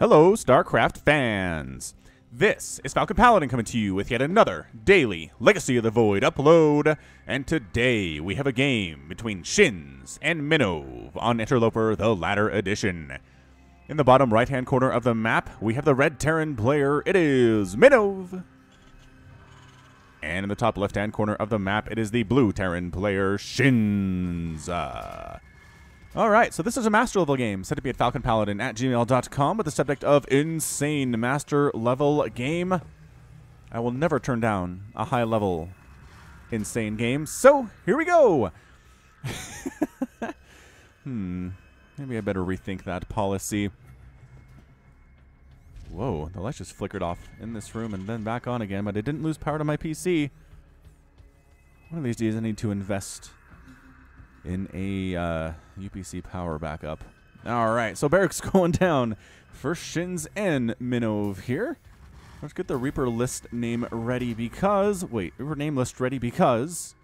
Hello, StarCraft fans! This is Falcon Paladin coming to you with yet another daily Legacy of the Void upload, and today we have a game between Shins and MinoV on Interloper, the latter edition. In the bottom right-hand corner of the map, we have the red Terran player, it is MinoV. And in the top left-hand corner of the map, it is the blue Terran player, Shins. Alright, so this is a master level game. Sent to be at falconpaladin@gmail.com with the subject of insane master level game. I will never turn down a high level insane game. So, here we go! Maybe I better rethink that policy. Whoa, the lights just flickered off in this room and then back on again, but I didn't lose power to my PC. One of these days I need to invest in a UPC power backup. Alright, so barracks going down for Shins and MinoV here. Let's get the Reaper list name ready because... Wait, Reaper name list ready because...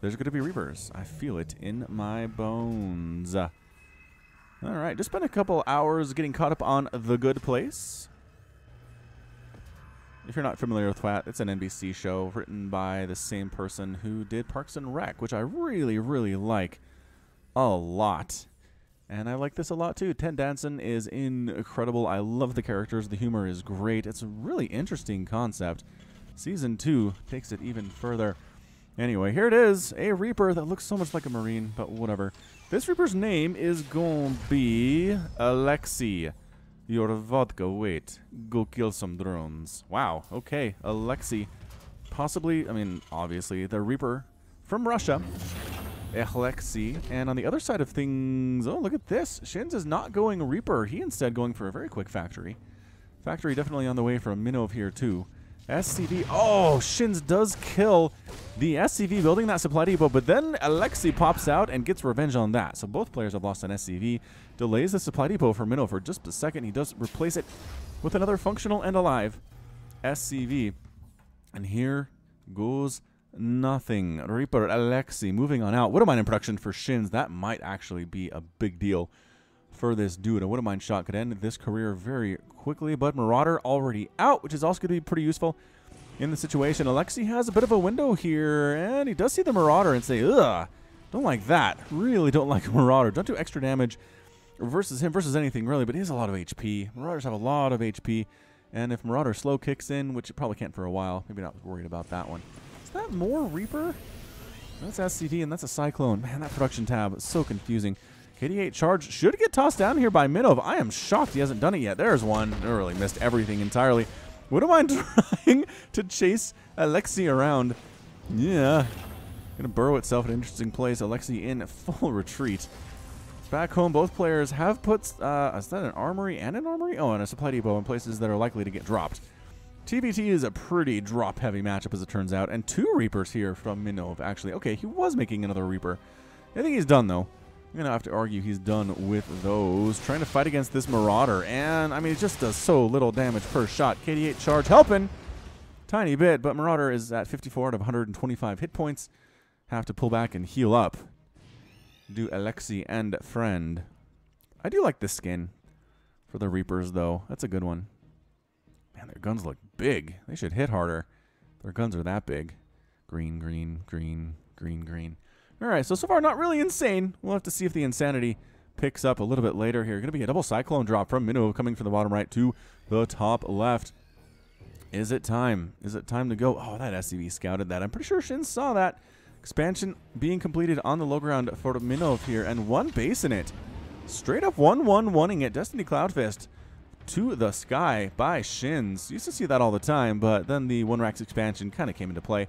there's going to be Reapers. I feel it in my bones. Alright, just spent a couple hours getting caught up on The Good Place. If you're not familiar with that, it's an NBC show written by the same person who did Parks and Rec, which I really, really like a lot. And I like this a lot too. Ted Danson is incredible. I love the characters. The humor is great. It's a really interesting concept. Season 2 takes it even further. Anyway, here it is. A Reaper that looks so much like a Marine, but whatever. This Reaper's name is going to be Alexei. Your vodka, wait. Go kill some drones. Wow, okay. Alexei. Possibly, I mean, obviously, the Reaper from Russia. Alexei. And on the other side of things, oh, look at this. Shins is not going Reaper. He instead going for a very quick factory. Factory definitely on the way from MinoV here, too. SCV. Oh, Shins does kill the SCV building that supply depot, but then Alexei pops out and gets revenge on that. So both players have lost an SCV. Delays the supply depot for MinoV for just a second. He does replace it with another functional and alive SCV. And here goes nothing. Reaper Alexei moving on out. Wouldn't mind in production for Shins. That might actually be a big deal for this dude. A Wouldn't mind shot could end this career very quickly, but Marauder already out, which is also going to be pretty useful in the situation. Alexei has a bit of a window here, and he does see the Marauder and say, ugh, don't like that. Really don't like Marauder. Don't do extra damage versus him, versus anything really, but he has a lot of HP. Marauders have a lot of HP, and if Marauder slow kicks in, which it probably can't for a while, maybe not worried about that one. Is that more Reaper? That's SCD, and that's a Cyclone. Man, that production tab is so confusing. KD8 charge should get tossed down here by MinoV. I am shocked he hasn't done it yet. There's one. I really missed everything entirely. Wouldn't mind trying to chase Alexei around. Yeah. Gonna burrow itself in an interesting place. Alexei in full retreat. Back home, both players have put, is that an armory and an armory? Oh, and a supply depot in places that are likely to get dropped. TVT is a pretty drop-heavy matchup, as it turns out. And two Reapers here from MinoV, actually. Okay, he was making another Reaper. I think he's done, though. I'm going to have to argue he's done with those. Trying to fight against this Marauder. And, I mean, it just does so little damage per shot. KD8 charge helping. Tiny bit, but Marauder is at 54 out of 125 hit points. Have to pull back and heal up. Do Alexei and friend. I do like this skin for the Reapers, though. That's a good one. Man, their guns look big. They should hit harder. Their guns are that big. Green, green, green, green, green. Alright, so far not really insane. We'll have to see if the insanity picks up a little bit later here. Going to be a double Cyclone drop from MinoV coming from the bottom right to the top left. Is it time? Is it time to go? Oh, that SCV scouted that. I'm pretty sure Shins saw that. Expansion being completed on the low ground for MinoV here, and one base in it. Straight up 1-1-1-ing it. Destiny Cloudfist to the sky by Shins. Used to see that all the time, but then the One Racks expansion kind of came into play.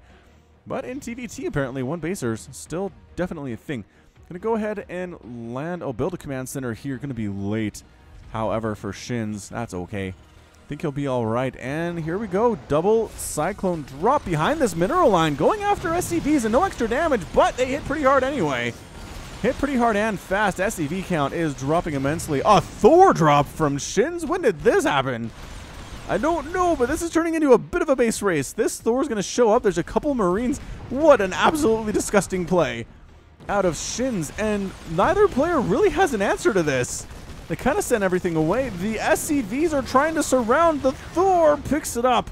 But in TVT, apparently, one basers still definitely a thing. Gonna go ahead and land. Oh, build a command center here. Gonna be late. However, for Shins, that's okay. Think he'll be all right. And here we go. Double Cyclone drop behind this mineral line. Going after SCVs and no extra damage, but they hit pretty hard anyway. Hit pretty hard and fast. SCV count is dropping immensely. A Thor drop from Shins. When did this happen? I don't know, but this is turning into a bit of a base race. This Thor's going to show up. There's a couple Marines. What an absolutely disgusting play out of Shins, and neither player really has an answer to this. They kind of sent everything away. The SCVs are trying to surround the Thor. Picks it up.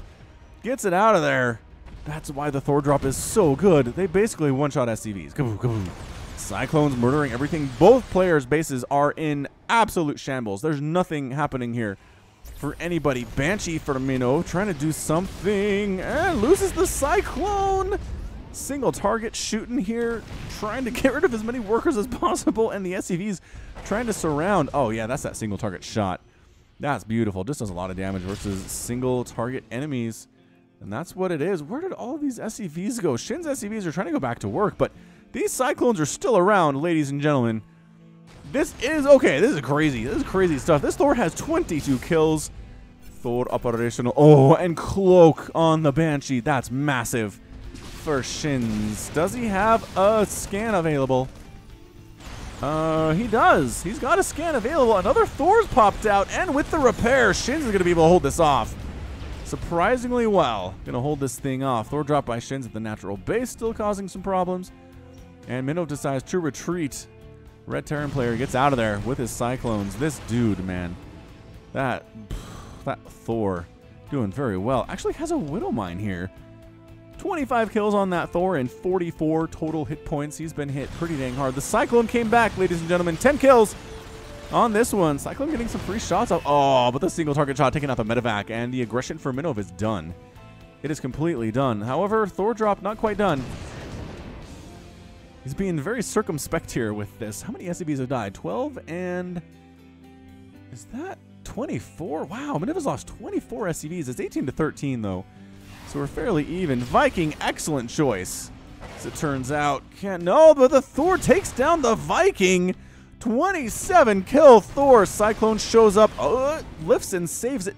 Gets it out of there. That's why the Thor drop is so good. They basically one-shot SCVs. Kaboom, kaboom. Cyclones murdering everything. Both players' bases are in absolute shambles. There's nothing happening here for anybody. Banshee for MinoV trying to do something and loses the Cyclone. Single target shooting here, trying to get rid of as many workers as possible, and the SCVs trying to surround. Oh yeah, that's that single target shot. That's beautiful. Just does a lot of damage versus single target enemies. And that's what it is. Where did all of these SCVs go? Shin's SCVs are trying to go back to work, but these Cyclones are still around, ladies and gentlemen. This is okay. This is crazy. This is crazy stuff. This Thor has 22 kills. Thor operational. Oh, and Cloak on the Banshee. That's massive for Shins. Does he have a scan available? He does. He's got a scan available. Another Thor's popped out, and with the repair, Shins is going to be able to hold this off surprisingly well. Going to hold this thing off. Thor dropped by Shins at the natural base, still causing some problems. And MinoV decides to retreat. Red Terran player gets out of there with his Cyclones. This dude, man. That Thor doing very well. Actually has a Widow Mine here. 25 kills on that Thor and 44 total hit points. He's been hit pretty dang hard. The Cyclone came back, ladies and gentlemen. 10 kills on this one. Cyclone getting some free shots off. Oh, but the single target shot taking out the medevac, and the aggression for MinoV is done. It is completely done. However, Thor drop not quite done. He's being very circumspect here with this. How many SCVs have died? 12 and... is that 24? Wow, MinoV has lost 24 SCVs. It's 18 to 13, though. So we're fairly even. Viking, excellent choice. As it turns out, no, but the Thor takes down the Viking. 27 kill Thor. Cyclone shows up, lifts and saves it.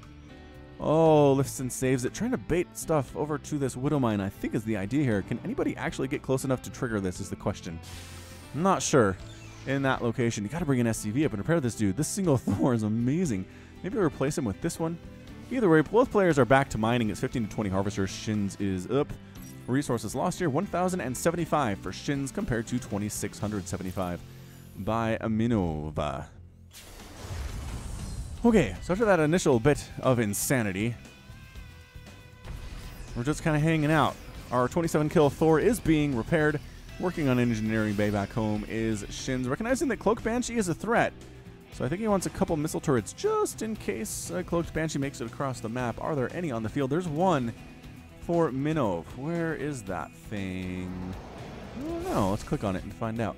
Oh, lifts and saves it. Trying to bait stuff over to this Widow Mine, I think, is the idea here. Can anybody actually get close enough to trigger this is the question. I'm not sure. In that location, you got to bring an SCV up and repair this dude. This single Thor is amazing. Maybe replace him with this one. Either way, both players are back to mining. It's 15 to 20 harvesters. Shins is up. Resources lost here, 1,075 for Shins compared to 2,675 by MinoV. Okay, so after that initial bit of insanity, we're just kind of hanging out. Our 27 kill Thor is being repaired. Working on engineering bay back home is Shins, recognizing that Cloaked Banshee is a threat. So I think he wants a couple missile turrets just in case Cloaked Banshee makes it across the map. Are there any on the field? There's one for MinoV. Where is that thing? I don't know. Let's click on it and find out.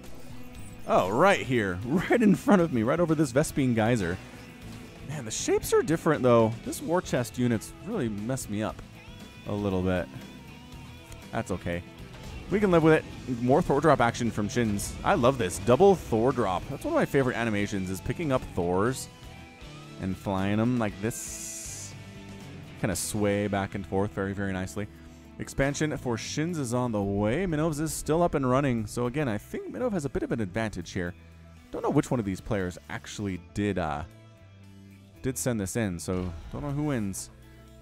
Oh, right here. Right in front of me. Right over this Vespine Geyser. Man, the shapes are different, though. This war chest unit's really messed me up a little bit. That's okay. We can live with it. More Thor drop action from Shins. I love this. Double Thor drop. That's one of my favorite animations, is picking up Thors and flying them like this. Kind of sway back and forth very, very nicely. Expansion for Shins is on the way. MinoV's is still up and running. So again, I think MinoV has a bit of an advantage here. Don't know which one of these players actually did send this in, so don't know who wins.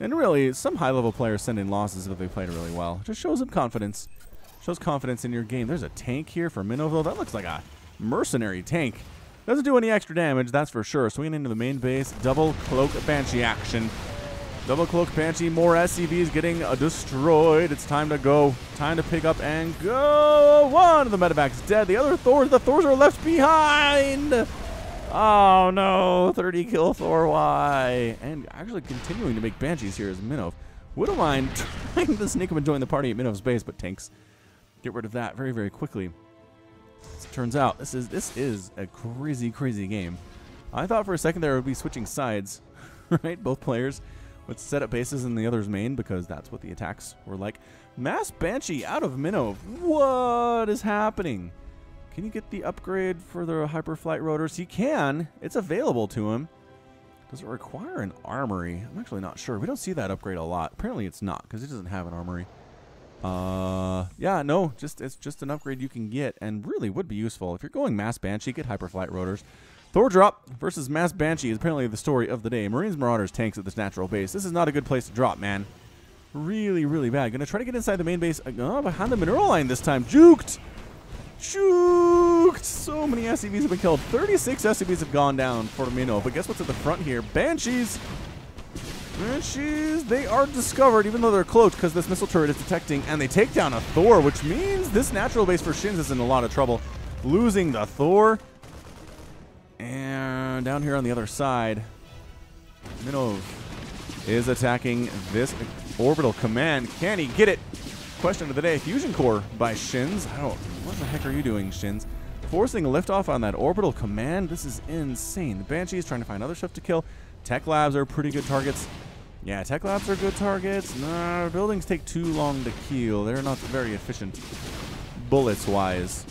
And really, some high-level players send in losses if they played really well. Just shows them confidence. Shows confidence in your game. There's a tank here for MinoV. That looks like a mercenary tank. Doesn't do any extra damage, that's for sure. Swinging into the main base. Double Cloak Banshee action. Double Cloak Banshee. More SCVs getting destroyed. It's time to go. Time to pick up and go. One of the medevac's dead. The other Thors, the Thors are left behind. Oh no, 30 kill Thor Y. And actually continuing to make Banshees here is MinoV. Widow Mine trying to sneak up and join the party at MinoV's base, but tanks get rid of that very, very quickly. As it turns out, this is a crazy, crazy game. I thought for a second there would be switching sides, right? Both players would set up bases in the other's main because that's what the attacks were like. Mass Banshee out of MinoV. What is happening? Can you get the upgrade for the Hyperflight rotors? He can. It's available to him. Does it require an armory? I'm actually not sure. We don't see that upgrade a lot. Apparently it's not because it doesn't have an armory. Yeah, no, it's just an upgrade you can get and really would be useful. If you're going Mass Banshee, get Hyperflight rotors. Thor drop versus Mass Banshee is apparently the story of the day. Marines, Marauders, tanks at this natural base. This is not a good place to drop, man. Really, really bad. Gonna try to get inside the main base. Behind the mineral line this time. Juked! Shoot! nuked. So many SCVs have been killed. 36 SCVs have gone down for MinoV. But guess what's at the front here? Banshees. Banshees, they are discovered, even though they're cloaked, because this missile turret is detecting, and they take down a Thor, which means this natural base for Shins is in a lot of trouble. Losing the Thor. And down here on the other side, MinoV is attacking this orbital command. Can he get it? Question of the day, Fusion Core by Shins. What the heck are you doing, Shins? Forcing a liftoff on that orbital command. This is insane. The Banshees trying to find other stuff to kill. Tech Labs are pretty good targets. Yeah, Tech Labs are good targets. Nah, buildings take too long to kill. They're not very efficient bullets-wise.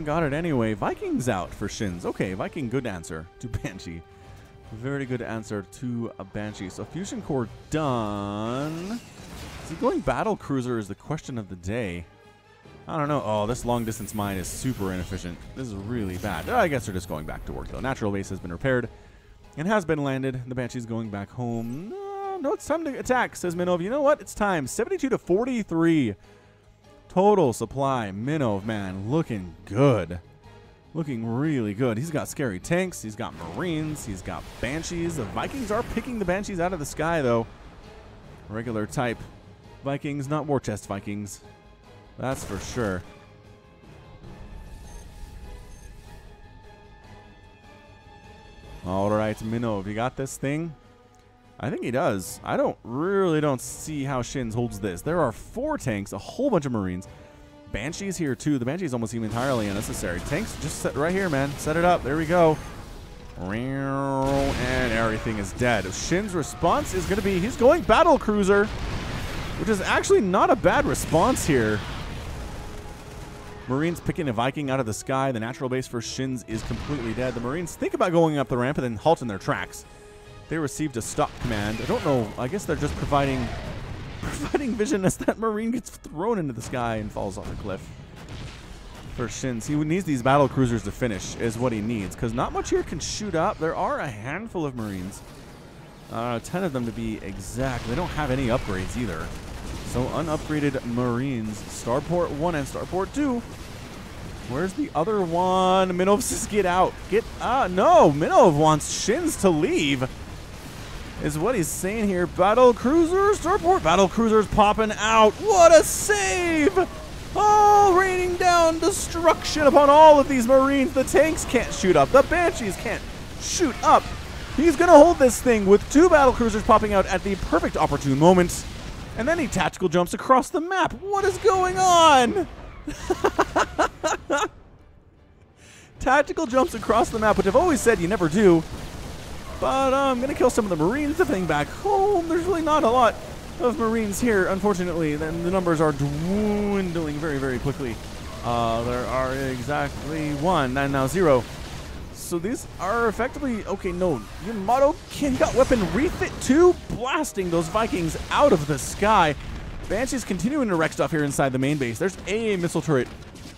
Got it anyway. Vikings out for Shins. Okay, Viking, good answer to Banshee. Very good answer to a Banshee. So Fusion Core done. Is he going Battle Cruiser is the question of the day. I don't know. Oh, this long distance mine is super inefficient. This is really bad. I guess they're just going back to work though. Natural base has been repaired and has been landed. The Banshee's going back home. No, it's time to attack, says MinoV. You know what? It's time. 72 to 43. Total supply. MinoV, man, looking good. Looking really good. He's got scary tanks. He's got Marines. He's got Banshees. The Vikings are picking the Banshees out of the sky, though. Regular type Vikings, not War Chest Vikings. That's for sure. All right, MinoV, you got this thing? I think he does. I really don't see how Shins holds this. There are 4 tanks, a whole bunch of Marines. Banshees here, too. The Banshees almost seem entirely unnecessary. Tanks, just set right here, man. Set it up. There we go. And everything is dead. Shin's response is going to be, he's going Battle Cruiser, which is actually not a bad response here. Marines picking a Viking out of the sky. The natural base for Shins is completely dead. The Marines think about going up the ramp and then halt in their tracks. They received a stop command. I don't know. I guess they're just providing vision as that Marine gets thrown into the sky and falls off a cliff. For Shins, he needs these battle cruisers to finish is what he needs, because not much here can shoot up. There are a handful of Marines. 10 of them to be exact. They don't have any upgrades either. So unupgraded Marines. Starport 1 and Starport 2. Where's the other one? MinoV says get out. No, MinoV wants Shins to leave. Is what he's saying here. Battle cruisers, Starport battle cruisers popping out. What a save! Oh, raining down destruction upon all of these Marines. The tanks can't shoot up. The Banshees can't shoot up. He's going to hold this thing with 2 battle cruisers popping out at the perfect opportune moment. And then he tactical jumps across the map. What is going on? Tactical jumps across the map, which I've always said you never do. But I'm going to kill some of the Marines defending back home. There's really not a lot of Marines here, unfortunately. Then the numbers are dwindling very, very quickly. There are exactly 1 and now 0. So these are effectively... Okay, no. Yamato got weapon refit too, blasting those Vikings out of the sky. Banshee's continuing to wreck stuff here inside the main base. There's a missile turret,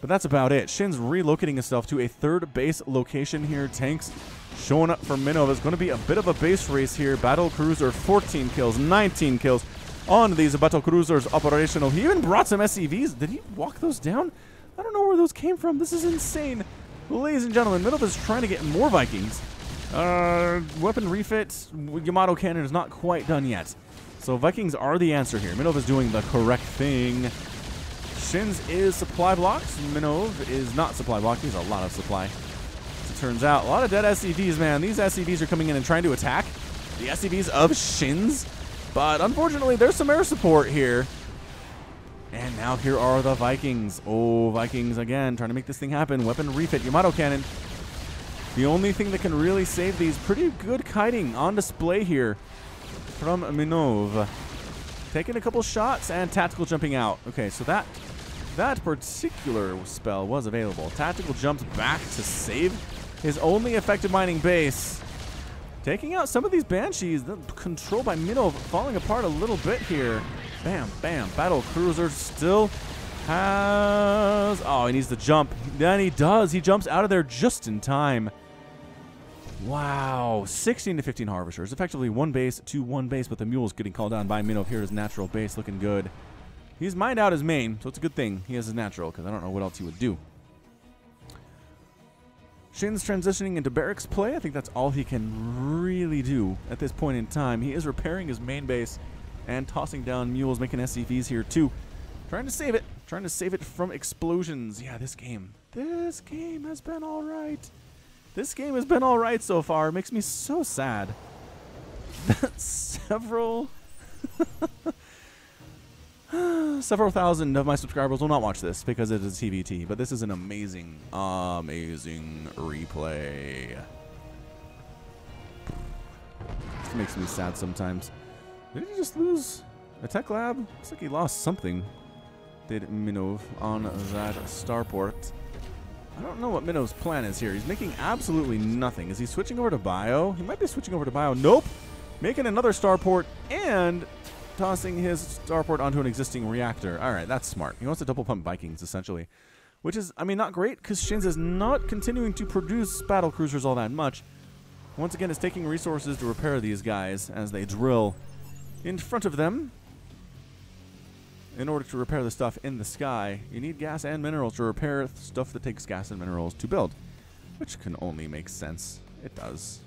but that's about it. Shin's relocating himself to a 3rd base location here. Tanks showing up for MinoV. It's going to be a bit of a base race here. Battle Cruiser, 14 kills, 19 kills on these Battle Cruisers operational. He even brought some SCVs. Did he walk those down? I don't know where those came from. This is insane. Ladies and gentlemen, MinoV is trying to get more Vikings. Weapon refit, Yamato cannon is not quite done yet. So Vikings are the answer here. MinoV is doing the correct thing. Shins is supply blocked. MinoV is not supply blocked. He has a lot of supply. As it turns out, a lot of dead SCVs, man. These SCVs are coming in and trying to attack the SCVs of Shins. But unfortunately, there's some air support here. And now here are the Vikings. Oh, Vikings again, trying to make this thing happen. Weapon refit, Yamato cannon. The only thing that can really save these. Pretty good kiting on display here from MinoV. Taking a couple shots and tactical jumping out. Okay, so that particular spell was available. Tactical jumps back to save his only effective mining base. Taking out some of these Banshees. The control by MinoV falling apart a little bit here. Bam, bam. Battle Cruiser still has... Oh, he needs to jump. Then he does. He jumps out of there just in time. Wow. 16 to 15 Harvesters. Effectively 1 base to 1 base, but the Mule's getting called down by MinoV here. His natural base looking good. He's mined out his main, so it's a good thing he has his natural, because I don't know what else he would do. Shin's transitioning into barracks play. I think that's all he can really do at this point in time. He is repairing his main base and tossing down mules, making SCVs here too. Trying to save it. Trying to save it from explosions. Yeah, this game has been alright. This game has been alright so far. It makes me so sad that several thousand of my subscribers will not watch this because it is TVT, but this is an amazing, amazing replay. This makes me sad sometimes. Did he just lose a tech lab? Looks like he lost something. Did MinoV on that starport. I don't know what Minov's plan is here. He's making absolutely nothing. Is he switching over to bio? He might be switching over to bio. Nope. Making another starport and tossing his starport onto an existing reactor. All right, that's smart. He wants to double pump Vikings, essentially. Which is, I mean, not great, because Shins is not continuing to produce battle cruisers all that much. Once again, it's taking resources to repair these guys as they drill in front of them. In order to repair the stuff in the sky, you need gas and minerals to repair stuff that takes gas and minerals to build. Which can only make sense. It does.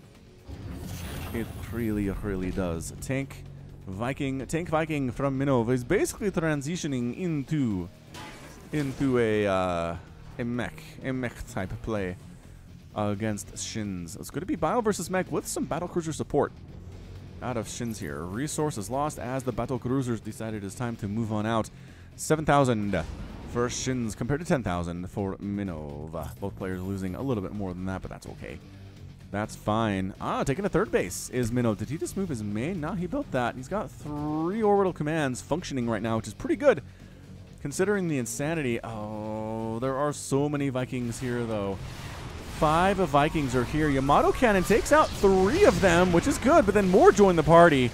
It really, really does. Tank Viking from MinoV is basically transitioning into a mech type play against Shins. It's going to be bio versus mech with some battlecruiser support out of Shins here. Resources lost as the battlecruisers decided it's time to move on out. 7,000 for Shins compared to 10,000 for MinoV. Both players losing a little bit more than that, but that's okay. That's fine. Taking a third base is MinoV. Did he just move his main? No, he built that. He's got 3 orbital commands functioning right now, which is pretty good considering the insanity. Oh, there are so many Vikings here, though. 5 Vikings are here. Yamato Cannon takes out 3 of them, which is good, but then more join the party.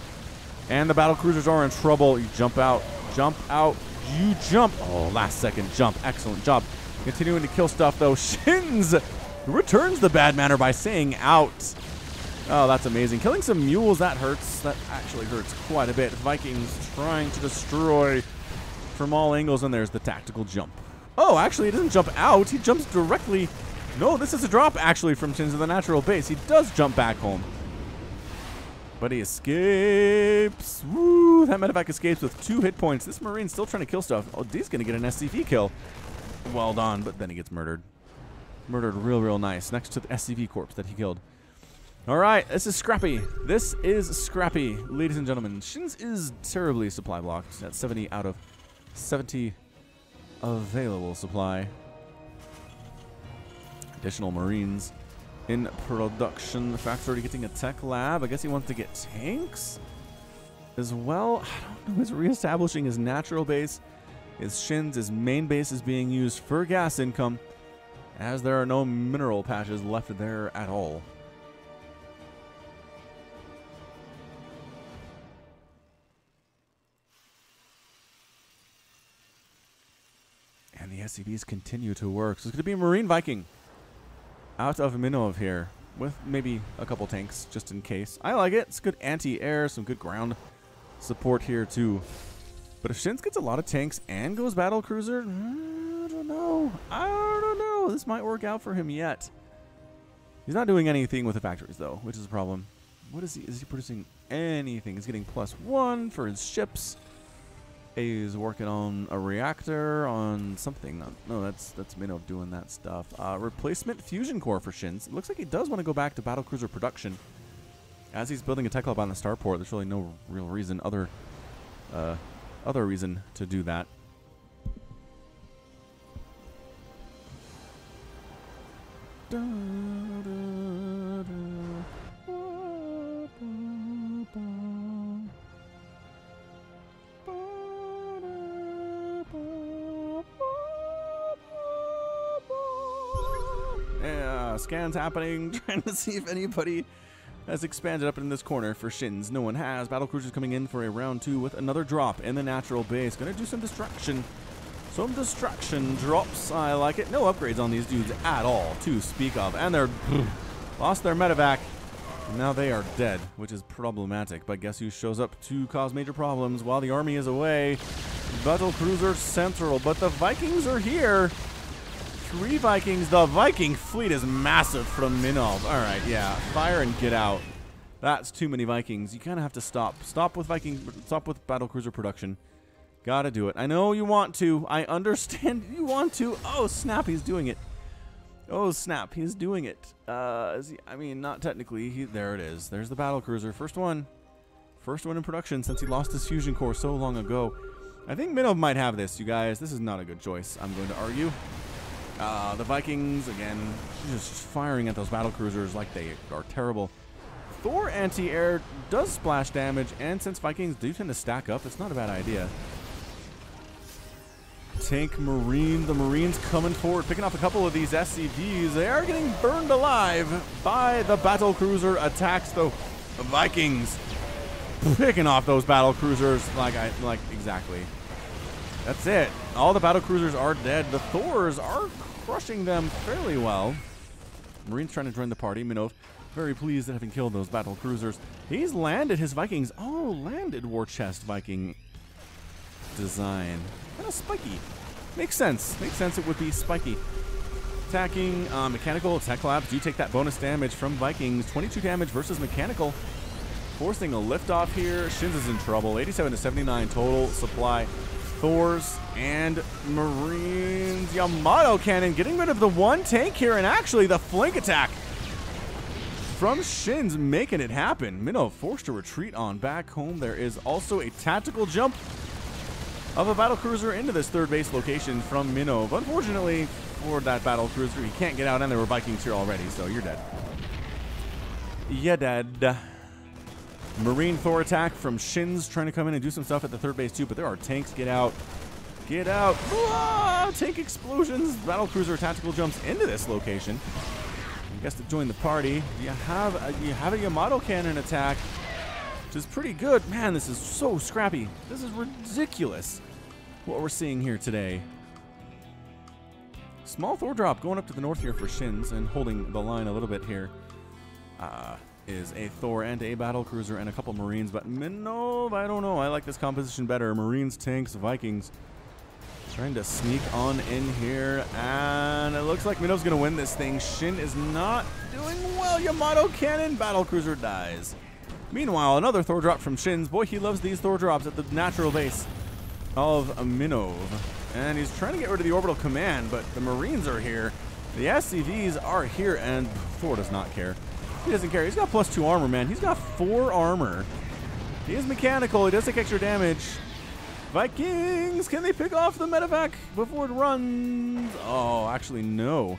And the battlecruisers are in trouble. You jump out. Jump out. You jump. Oh, last second jump. Excellent job. Continuing to kill stuff, though. Shins returns the bad manner by saying out. Oh, that's amazing. Killing some mules, that hurts. That actually hurts quite a bit. Vikings trying to destroy from all angles, and there's the tactical jump. Oh, actually, he doesn't jump out. He jumps directly. No, this is a drop, actually, from Shins to the natural base. He does jump back home. But he escapes. Woo, that medevac escapes with 2 hit points. This Marine's still trying to kill stuff. Oh, he's going to get an SCV kill. Well done, but then he gets murdered. Murdered real nice next to the SCV corpse that he killed. All right, this is Scrappy. This is Scrappy, ladies and gentlemen. Shins is terribly supply blocked at 70 out of 70 available supply. Additional Marines in production. Factory getting a tech lab. I guess he wants to get tanks as well. I don't know. He's reestablishing his natural base. His Shins, his main base is being used for gas income, as there are no mineral patches left there at all. And the SCVs continue to work. So it's going to be a Marine Viking out of MinoV here with maybe a couple tanks just in case. I like it. It's good anti-air, some good ground support here too. But if Shins gets a lot of tanks and goes battlecruiser, I don't know. I don't know. This might work out for him yet. He's not doing anything with the factories though, which is a problem. What is he? Is he producing anything? He's getting +1 for his ships. He's working on a reactor, on something. No, that's MinoV doing that stuff. Replacement fusion core for Shins. It looks like he does want to go back to battlecruiser production. As he's building a tech lab on the starport, there's really no real reason, other reason to do that. Yeah, scans happening, trying to see if anybody has expanded up in this corner for Shins. No one has. Battlecruisers coming in for a round 2 with another drop in the natural base. Gonna do some destruction. Some destruction drops. I like it. No upgrades on these dudes at all to speak of. And they're lost their medevac. Now they are dead, which is problematic. But guess who shows up to cause major problems while the army is away? Battlecruiser Central, but the Vikings are here. 3 Vikings. The Viking fleet is massive from MinoV. All right, yeah, fire and get out. That's too many Vikings. You kind of have to stop. Stop with battlecruiser production. Gotta do it. I know you want to. I understand you want to. Oh, snap, he's doing it. Oh, snap, he's doing it. I mean, not technically. There it is. There's the battlecruiser. First one. First one in production since he lost his fusion core so long ago. I think MinoV might have this, you guys. This is not a good choice, I'm going to argue. The Vikings, again, just firing at those battlecruisers like they are terrible. Thor anti-air does splash damage, and since Vikings do tend to stack up, it's not a bad idea. Tank Marine, the Marines coming forward, picking off a couple of these SCVs. They are getting burned alive by the battlecruiser attacks, though. The Vikings picking off those battlecruisers like exactly. That's it. All the battlecruisers are dead. The Thors are crushing them fairly well. Marines trying to join the party. MinoV very pleased at having killed those battlecruisers. He's landed his Vikings. Oh, landed War Chest Viking design. Kind of spiky. Makes sense. Makes sense it would be spiky. Attacking mechanical tech labs do take that bonus damage from Vikings. 22 damage versus mechanical. Forcing a liftoff here. Shins is in trouble. 87 to 79 total supply. Thors and Marines. Yamato cannon getting rid of the one tank here, and actually the flank attack from Shins making it happen. MinoV forced to retreat on back home. There is also a tactical jump of a battlecruiser into this third base location from MinoV. Unfortunately for that battlecruiser, he can't get out, and there were Vikings here already, so you're dead. You're dead. Marine Thor attack from Shins trying to come in and do some stuff at the third base too, but there are tanks. Get out. Get out. Ah, tank explosions. Battlecruiser tactical jumps into this location. I guess to join the party. You have a Yamato cannon attack, which is pretty good. Man, this is so scrappy. This is ridiculous what we're seeing here today. Small Thor drop going up to the north here for Shins and holding the line a little bit here. Is a Thor and a battlecruiser and a couple Marines, but MinoV, I don't know. I like this composition better. Marines, tanks, Vikings trying to sneak on in here, and it looks like MinoV's gonna win this thing. Shin is not doing well. Yamato cannon, battlecruiser dies. Meanwhile, another Thor drop from Shins. Boy, he loves these Thor drops at the natural base of MinoV, and he's trying to get rid of the orbital command, but the Marines are here. The SCVs are here, and Thor does not care. He doesn't care. He's got +2 armor, man. He's got 4 armor. He is mechanical. He does take extra damage. Vikings, can they pick off the medevac before it runs? Oh, actually, no.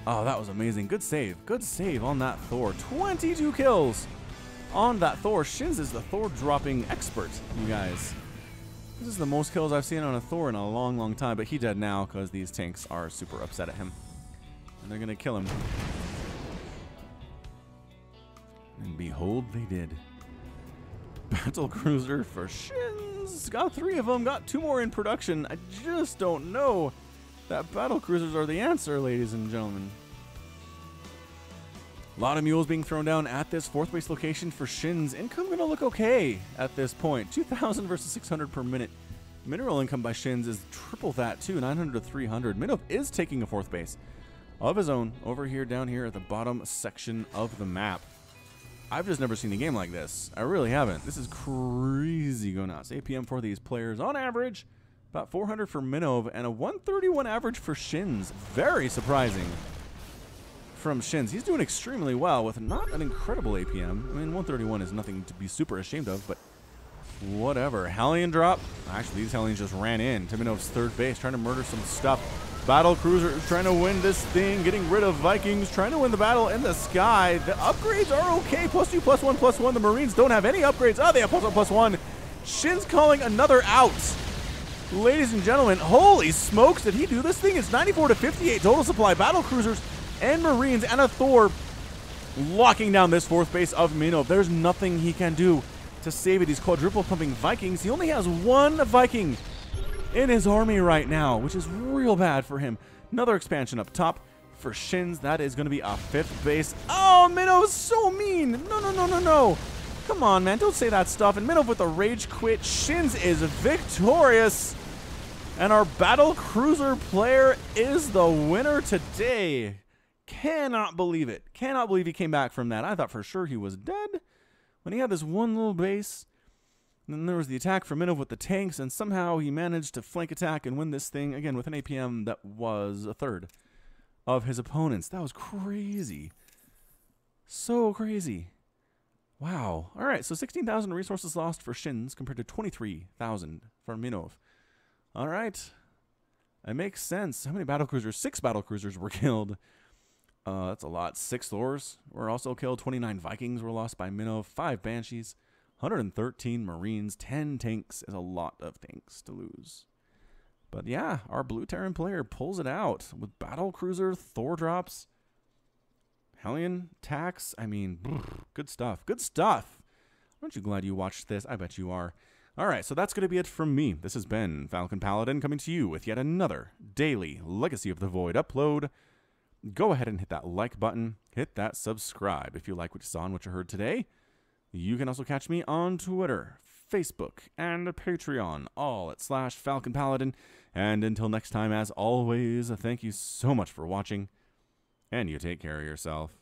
Oh, that was amazing. Good save. Good save on that Thor. 22 kills on that Thor. Shins is the Thor dropping expert, you guys. This is the most kills I've seen on a Thor in a long, long time, but he's dead now because these tanks are super upset at him. And they're going to kill him. And behold, they did. Battlecruiser for Shins. Got 3 of them. Got 2 more in production. I just don't know that battlecruisers are the answer, ladies and gentlemen. A lot of mules being thrown down at this 4th base location for Shins. Income going to look okay at this point. 2,000 versus 600 per minute. Mineral income by Shins is triple that too. 900 to 300. MinoV is taking a 4th base of his own over here, down here at the bottom section of the map. I've just never seen a game like this. I really haven't. This is crazy go nuts. APM for these players on average, about 400 for MinoV, and a 131 average for Shins. Very surprising from Shins. He's doing extremely well with not an incredible APM. I mean, 131 is nothing to be super ashamed of, but whatever. Hellion drop. Actually, these Hellions just ran in to MinoV's 3rd base, trying to murder some stuff. Battlecruiser trying to win this thing, getting rid of Vikings, trying to win the battle in the sky. The upgrades are okay. +2, +1, +1. The Marines don't have any upgrades. Oh, they have +1, +1. Shin's calling another out. Ladies and gentlemen, holy smokes, did he do this thing? It's 94 to 58 total supply. Battlecruisers and Marines and a Thor locking down this 4th base of MinoV. There's nothing he can do to save it. He's quadruple pumping Vikings. He only has 1 Viking in his army right now, which is real bad for him. Another expansion up top for Shins. That is going to be a 5th base. Oh, MinoV's so mean. No, no, no, no, no. Come on, man. Don't say that stuff. And MinoV with a rage quit. Shins is victorious. And our battle cruiser player is the winner today. Cannot believe it. Cannot believe he came back from that. I thought for sure he was dead when he had this one little base. And then there was the attack from MinoV with the tanks, and somehow he managed to flank attack and win this thing, again, with an APM that was a third of his opponents. That was crazy. So crazy. Wow. All right, so 16,000 resources lost for Shins compared to 23,000 for MinoV. All right. It makes sense. How many battlecruisers? 6 battlecruisers were killed. That's a lot. 6 Thors were also killed. 29 Vikings were lost by MinoV. 5 Banshees. 113 Marines. 10 tanks is a lot of tanks to lose. But yeah, our Blue Terran player pulls it out with battlecruiser, Thor drops, Hellion tax. I mean, good stuff. Good stuff. Aren't you glad you watched this? I bet you are. All right, so that's going to be it from me. This has been Falcon Paladin coming to you with yet another daily Legacy of the Void upload. Go ahead and hit that like button. Hit that subscribe if you like what you saw and what you heard today. You can also catch me on Twitter, Facebook, and Patreon, all at /Falcon Paladin. And until next time, as always, thank you so much for watching, and you take care of yourself.